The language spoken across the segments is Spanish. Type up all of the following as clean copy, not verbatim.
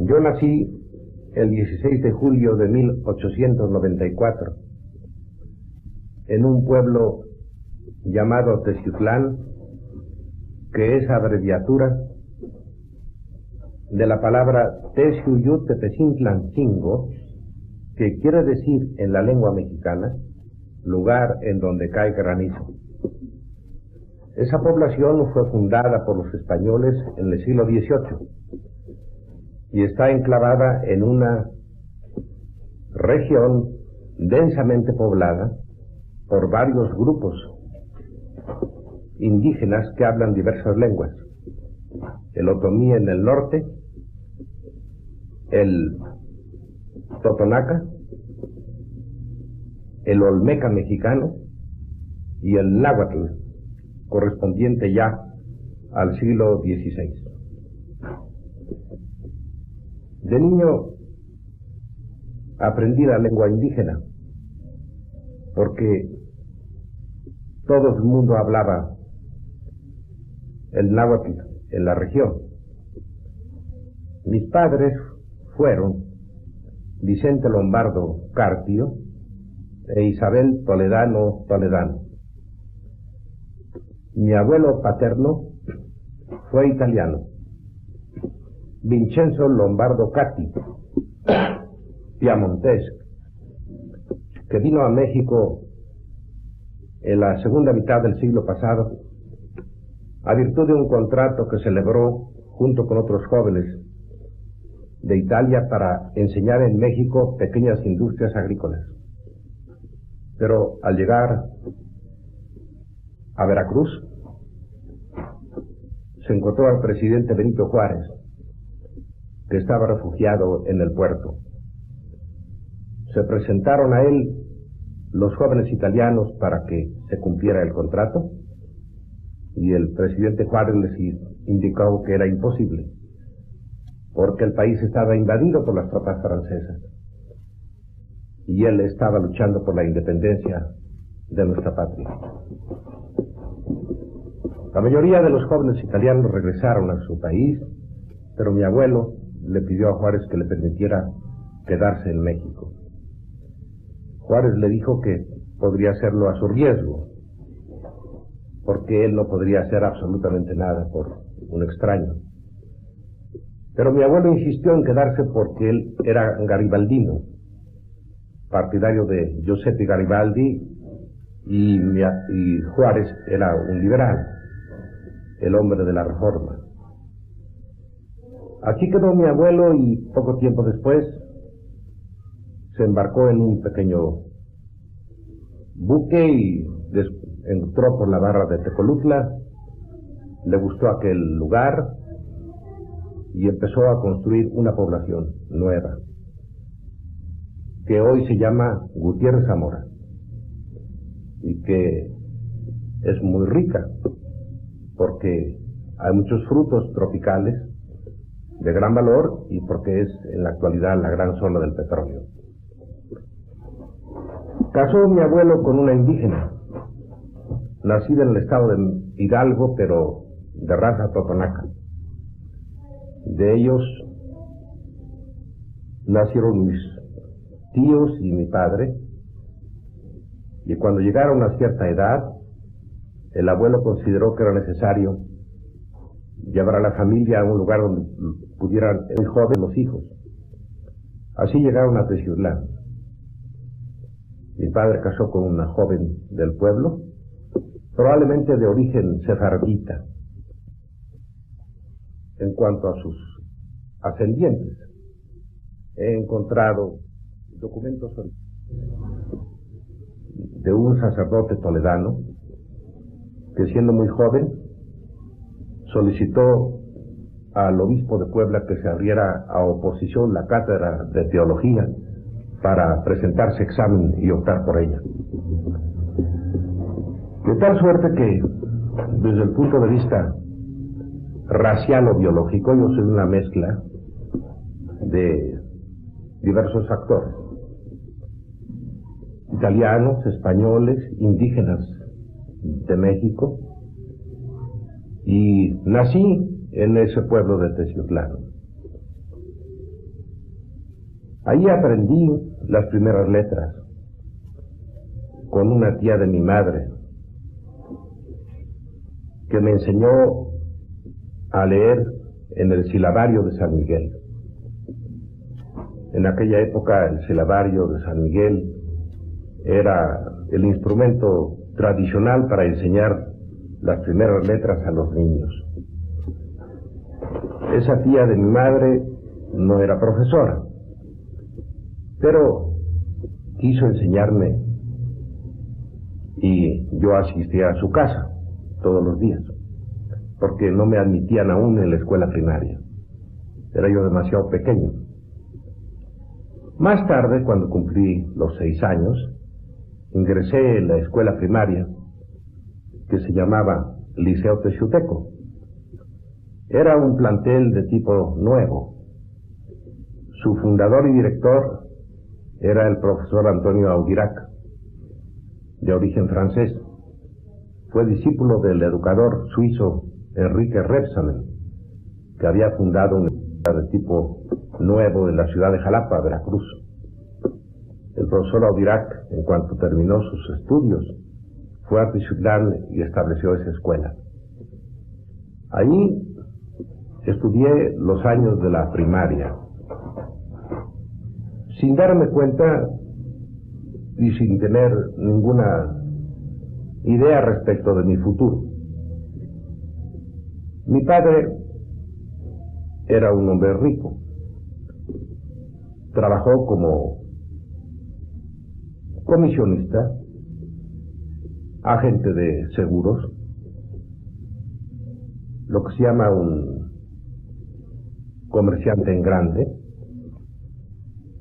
Yo nací el 16 de julio de 1894 en un pueblo llamado Teciutlán, que es abreviatura de la palabra Teciuyutepecingo, que quiere decir en la lengua mexicana lugar en donde cae granizo. Esa población fue fundada por los españoles en el siglo XVIII y está enclavada en una región densamente poblada por varios grupos indígenas que hablan diversas lenguas: el otomí en el norte, el totonaca, el olmeca mexicano y el náhuatl, correspondiente ya al siglo XVI. De niño aprendí la lengua indígena porque todo el mundo hablaba el náhuatl en la región. Mis padres fueron Vicente Lombardo Carpio e Isabel Toledano. Mi abuelo paterno fue italiano, Vincenzo Lombardo Catti, piamontés, que vino a México en la segunda mitad del siglo pasado a virtud de un contrato que celebró junto con otros jóvenes de Italia para enseñar en México pequeñas industrias agrícolas. Pero al llegar a Veracruz se encontró al presidente Benito Juárez, que estaba refugiado en el puerto. Se presentaron a él los jóvenes italianos para que se cumpliera el contrato, y el presidente Juárez les indicó que era imposible, porque el país estaba invadido por las tropas francesas y él estaba luchando por la independencia de nuestra patria. La mayoría de los jóvenes italianos regresaron a su país, pero mi abuelo le pidió a Juárez que le permitiera quedarse en México. Juárez le dijo que podría hacerlo a su riesgo, porque él no podría hacer absolutamente nada por un extraño. Pero mi abuelo insistió en quedarse porque él era garibaldino, partidario de Giuseppe Garibaldi, y Juárez era un liberal, el hombre de la Reforma. Aquí quedó mi abuelo y poco tiempo después se embarcó en un pequeño buque y entró por la barra de Tecolutla, le gustó aquel lugar y empezó a construir una población nueva, que hoy se llama Gutiérrez Zamora, y que es muy rica, porque hay muchos frutos tropicales de gran valor y porque es en la actualidad la gran zona del petróleo. Casó mi abuelo con una indígena, nacida en el estado de Hidalgo, pero de raza totonaca. De ellos nacieron mis tíos y mi padre, y cuando llegaron a cierta edad, el abuelo consideró que era necesario llevar a la familia a un lugar donde pudieran muy jóvenes los hijos. Así llegaron a Teciutlán. Mi padre casó con una joven del pueblo, probablemente de origen sefardita. En cuanto a sus ascendientes, he encontrado documentos de un sacerdote toledano que, siendo muy joven, solicitó al obispo de Puebla que se abriera a oposición la cátedra de teología para presentarse examen y optar por ella. De tal suerte que, desde el punto de vista racial o biológico, yo soy una mezcla de diversos factores: italianos, españoles, indígenas de México, y nací en ese pueblo de Teciutlán. Ahí aprendí las primeras letras con una tía de mi madre que me enseñó a leer en el silabario de San Miguel. En aquella época el silabario de San Miguel era el instrumento tradicional para enseñar las primeras letras a los niños. Esa tía de mi madre no era profesora, pero quiso enseñarme y yo asistía a su casa todos los días, porque no me admitían aún en la escuela primaria. Era yo demasiado pequeño. Más tarde, cuando cumplí los 6 años, ingresé en la escuela primaria que se llamaba Liceo Texuteco. Era un plantel de tipo nuevo. Su fundador y director era el profesor Antonio Audirac, de origen francés. Fue discípulo del educador suizo Enrique Rebsamen, que había fundado una escuela de tipo nuevo en la ciudad de Jalapa, Veracruz. El profesor Audirac, en cuanto terminó sus estudios, fue a Tixiutlán y estableció esa escuela. Allí estudié los años de la primaria. Sin darme cuenta y sin tener ninguna idea respecto de mi futuro. Mi padre era un hombre rico. Trabajó como comisionista, agente de seguros, lo que se llama un comerciante en grande.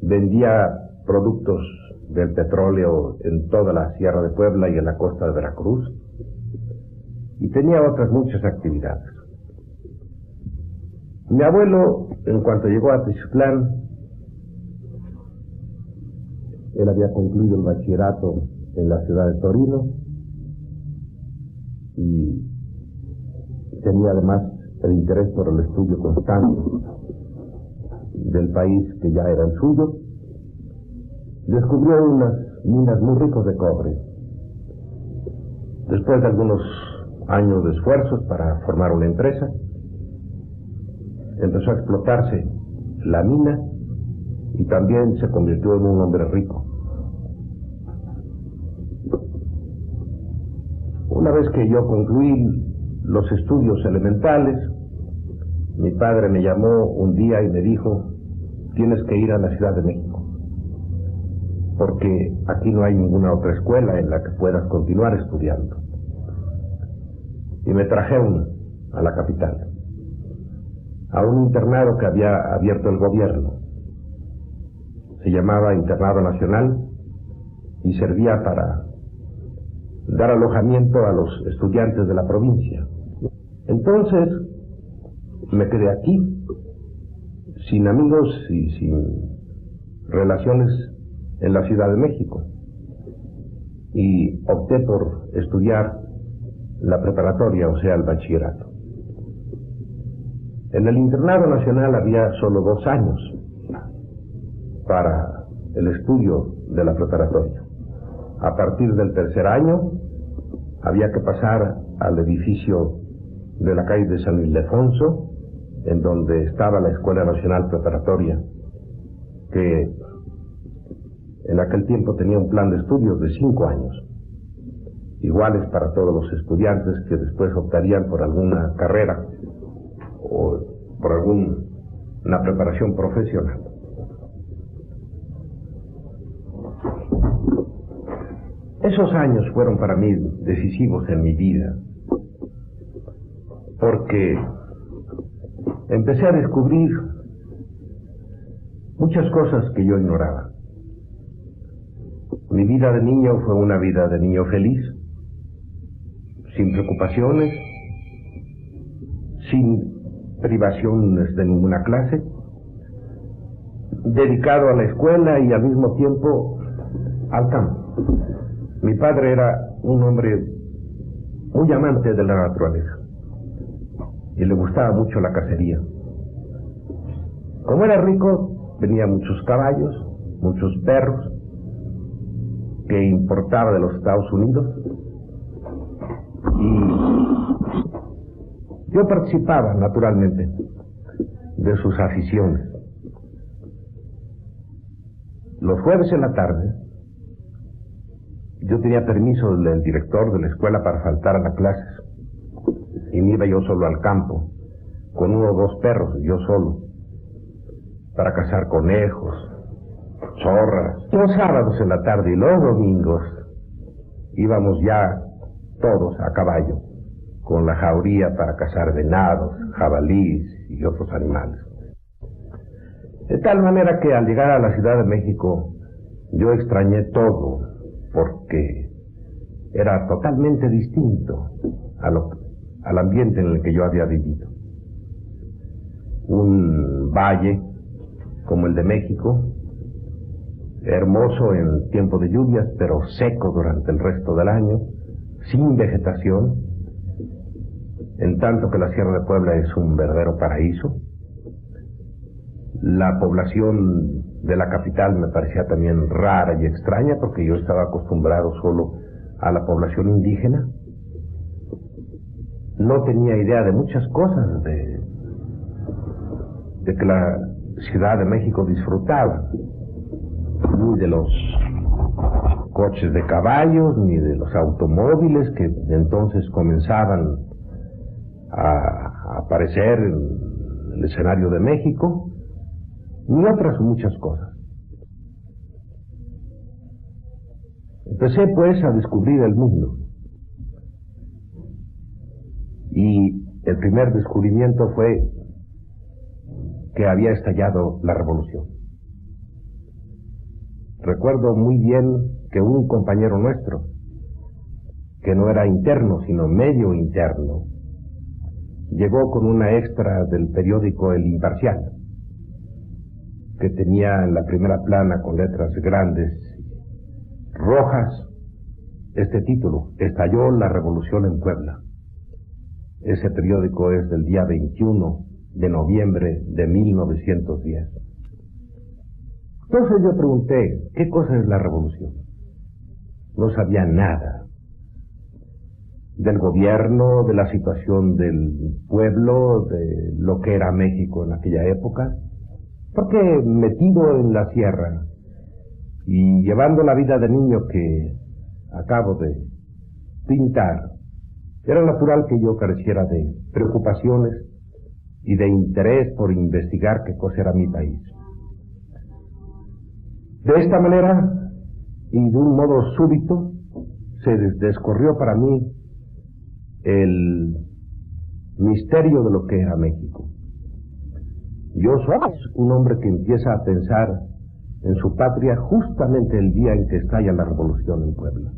Vendía productos del petróleo en toda la Sierra de Puebla y en la costa de Veracruz, y tenía otras muchas actividades. Mi abuelo, en cuanto llegó a Tixiutlán, él había concluido el bachillerato en la ciudad de Torino y tenía además el interés por el estudio constante del país que ya era el suyo. Descubrió unas minas muy ricas de cobre. Después de algunos años de esfuerzos para formar una empresa, empezó a explotarse la mina y también se convirtió en un hombre rico. Una vez que yo concluí los estudios elementales, mi padre me llamó un día y me dijo: tienes que ir a la Ciudad de México, porque aquí no hay ninguna otra escuela en la que puedas continuar estudiando. Y me trajeron a la capital, a un internado que había abierto el gobierno. Se llamaba Internado Nacional y servía para dar alojamiento a los estudiantes de la provincia. Entonces me quedé aquí, sin amigos y sin relaciones en la Ciudad de México, y opté por estudiar la preparatoria, o sea, el bachillerato. En el Internado Nacional había solo 2 años para el estudio de la preparatoria. A partir del 3er año había que pasar al edificio de la calle de San Ildefonso, en donde estaba la Escuela Nacional Preparatoria, que en aquel tiempo tenía un plan de estudios de 5 años, iguales para todos los estudiantes que después optarían por alguna carrera o por alguna preparación profesional. Esos años fueron para mí decisivos en mi vida, porque empecé a descubrir muchas cosas que yo ignoraba. Mi vida de niño fue una vida de niño feliz, sin preocupaciones, sin privaciones de ninguna clase, dedicado a la escuela y al mismo tiempo al campo. Mi padre era un hombre muy amante de la naturaleza y le gustaba mucho la cacería. Como era rico, Venía muchos caballos, muchos perros, que importaba de los Estados Unidos, y yo participaba naturalmente de sus aficiones. Los jueves en la tarde yo tenía permiso del director de la escuela para faltar a las clases, y me iba yo solo al campo con 1 o 2 perros, yo solo, para cazar conejos, zorras. Los sábados en la tarde y los domingos íbamos ya todos a caballo con la jauría para cazar venados, jabalíes y otros animales. De tal manera que al llegar a la Ciudad de México yo extrañé todo, porque era totalmente distinto al ambiente en el que yo había vivido. Un valle como el de México, hermoso en tiempo de lluvias, pero seco durante el resto del año, sin vegetación, en tanto que la Sierra de Puebla es un verdadero paraíso. La población de la capital me parecía también rara y extraña, porque yo estaba acostumbrado solo a la población indígena. No tenía idea de muchas cosas de que la Ciudad de México disfrutaba, ni de los coches de caballos, ni de los automóviles que entonces comenzaban a aparecer en el escenario de México, ni otras muchas cosas. Empecé pues a descubrir el mundo, y el primer descubrimiento fue que había estallado la revolución. Recuerdo muy bien que un compañero nuestro, que no era interno sino medio interno, llegó con una extra del periódico El Imparcial, que tenía en la primera plana con letras grandes rojas este título: Estalló la revolución en Puebla. Ese periódico es del día 21 de noviembre de 1910. Entonces yo pregunté, ¿qué cosa es la revolución? No sabía nada del gobierno, de la situación del pueblo, de lo que era México en aquella época, porque metido en la sierra y llevando la vida de niño que acabo de pintar, era natural que yo careciera de preocupaciones y de interés por investigar qué cosa era mi país. De esta manera, y de un modo súbito, se descorrió para mí el misterio de lo que era México. Yo soy un hombre que empieza a pensar en su patria justamente el día en que estalla la revolución en Puebla.